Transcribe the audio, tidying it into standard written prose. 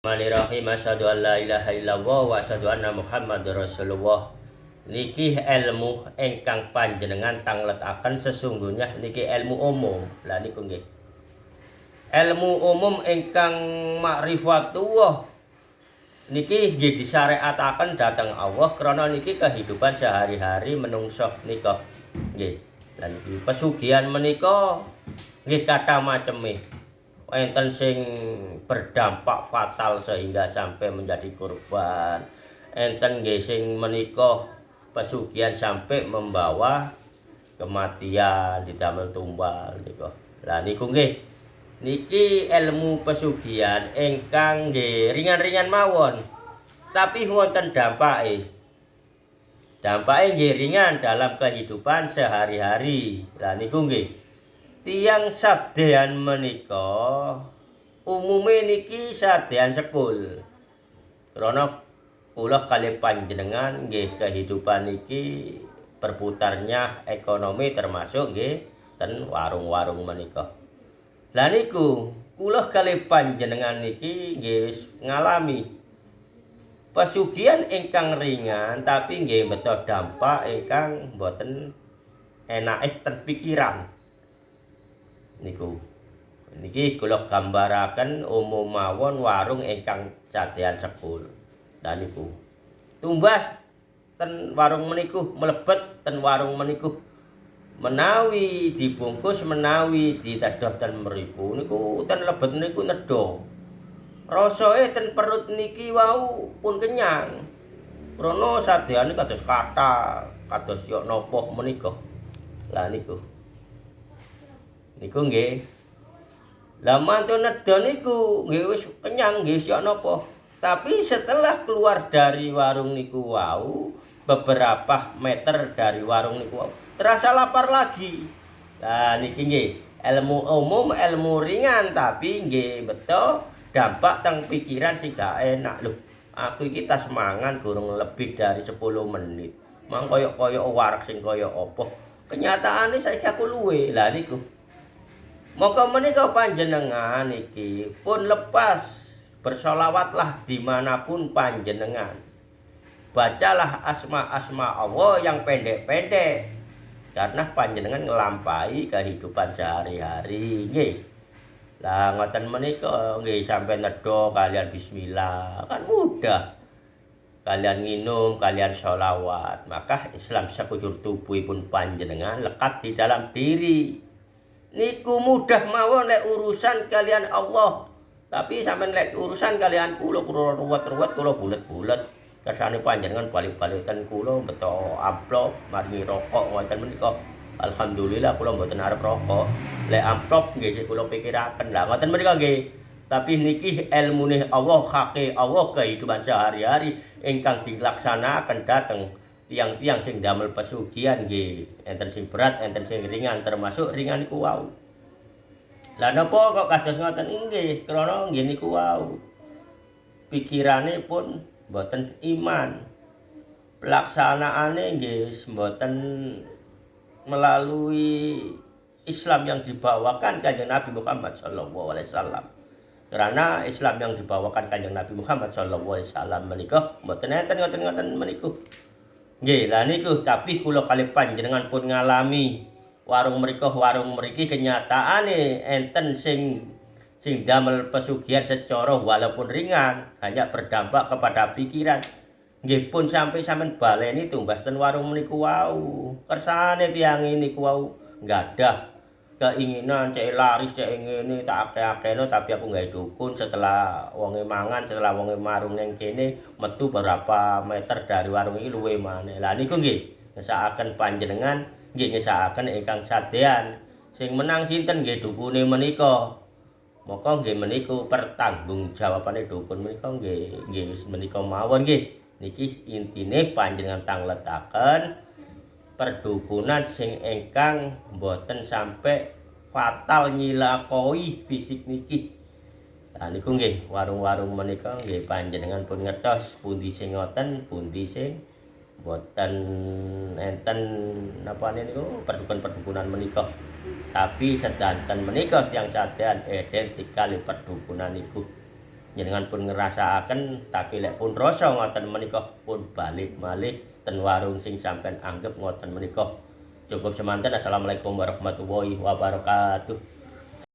Bismillahirrahmanirrahim. Asyhadu an la ilaha illallah wa asyhadu anna Muhammadar Rasulullah. Niki ilmu ingkang panjenengan tangletaken sesungguhnya niki ilmu umum. Lah niku nggih. Ilmu umum ingkang ma'rifatullah niki nggih disyariataken dhateng Allah krana niki kehidupan sehari-hari menungso nika. Nggih. Lan niki pesugihan menika nggih kathah maceme. Enten sing berdampak fatal sehingga sampai menjadi korban. Enten nggih sing menika pesugihan sampai membawa kematian didamel tumbal nika. Lah niku nggih. Niki ilmu pesugihan ingkang nggih ringan-ringan mawon. Tapi wonten dampake. Dampake nggih ringan dalam kehidupan sehari-hari. Lah niku nggih. Tiyang sadean menika umume niki sadean sekul. Krana kula kalih panjenengan nggih kehidupan niki berputarnya ekonomi termasuk nggih ten warung-warung menika. Lah niku kula kalih panjenengan niki nggih ngalami pesugihan ingkang ringan tapi nggih beto dampak ingkang boten enake ten pikiran. Niku niki kula gambaraken umum mawon warung ingkang cadean sekul. Lah niku tumbas ten warung meniku mlebet ten warung meniku menawi dibungkus menawi ditedoh ten mriku niku ten lebet niku nedha. Rasane ten perut niki wau pun kenyang. Krana sadeane kados kathah, kados yok napa menika. Lah niku nggih. Lah mantun nedha niku nggih wis kenyang nggih siok napa. Tapi setelah keluar dari warung niku wau, beberapa meter dari warung niku wau, terasa lapar lagi. Lah niki nggih, ilmu umum, ilmu ringan tapi nggih beto dampak teng pikiran sing gak enak. Lho, aku iki tas mangan gurung lebih dari 10 menit. Mang koyok-koyok warak sing kaya apa. Kenyataane saiki aku luwe. Lah niku maka menika panjenengan iki pun lepas bersolawatlah dimanapun panjenengan. Bacalah asma-asma Allah yang pendek-pendek karena panjenengan ngelampahi kehidupan sehari-hari nggih. Lah ngoten menika nggih sampai nedha kalian bismillah kan mudah. Kalian minum, kalian sholawat, maka Islam sekujur tubuhipun panjenengan lekat di dalam diri. Niku mudah mawon lek urusan kalian Allah. Tapi sampean lek urusan kalian kula ruwet-ruwet kula bulet-bulet. Kersane panjenengan balik-balikan kula beto amplop maringi rokok ngoten menika. Alhamdulillah kula mboten arep rokok. Lek amplop nggih sik kula pikiraken. Lah ngoten menika nggih. Tapi niki ilmune Allah, hake Allah kehidupan sehari-hari ingkang dilaksanakaken dhateng tiang-tiang sing damel pesugihan nggih, enten sing berat, enten sing ringan, termasuk ringan niku wau. Lah napa kok kados ngoten nggih, krana nggih niku wau. Pikirane pun mboten iman. Pelaksanaane nggih mboten melalui Islam yang dibawakan Kanjeng Nabi Muhammad sallallahu alaihi wasallam. Karena Islam yang dibawakan Kanjeng Nabi Muhammad sallallahu alaihi wasallam menika mboten enten ngoten-ngoten meniku. Nggih, lah niku tapi kula kalih panjenengan pun ngalami warung mriki kenyataane enten sing damel pesugihan secara walaupun ringan hanya berdampak kepada pikiran. Nggih pun sampai sampean baleni tumbas ten warung meniku wau. Kersane tiyang niku wau nggadah keinginan cek laris cek ngene tak akeh-akehno tapi aku gawe dukun setelah wonge mangan setelah wonge marung ning kene metu berapa meter dari warung iki luwe maneh. Lah niku nggih ngesakaken panjenengan nggih ngesakaken ingkang sadean sing menang sinten nggih dukune menika. Maka nggih meniku pertanggungjawabane dukun menika nggih menika mawon nggih. Niki intine panjenengan tangletaken perdukunan sing ingkang mboten sampai fatal nyilakoi fisik niki. Nah niku nggih warung-warung menika nggih panjenengan pun ngertos pundi sing ngoten, pundi sing mboten enten napane niku perdukunan menika. Tapi sedanten menika tiyang sadean identik kali perdukunan niku. jenengan pun ngrasakaken tapi lek pun rasa ngoten menika pun balik malih ten warung sing sampean anggap ngoten menika. Cukup semanten. Assalamualaikum warahmatullahi wabarakatuh.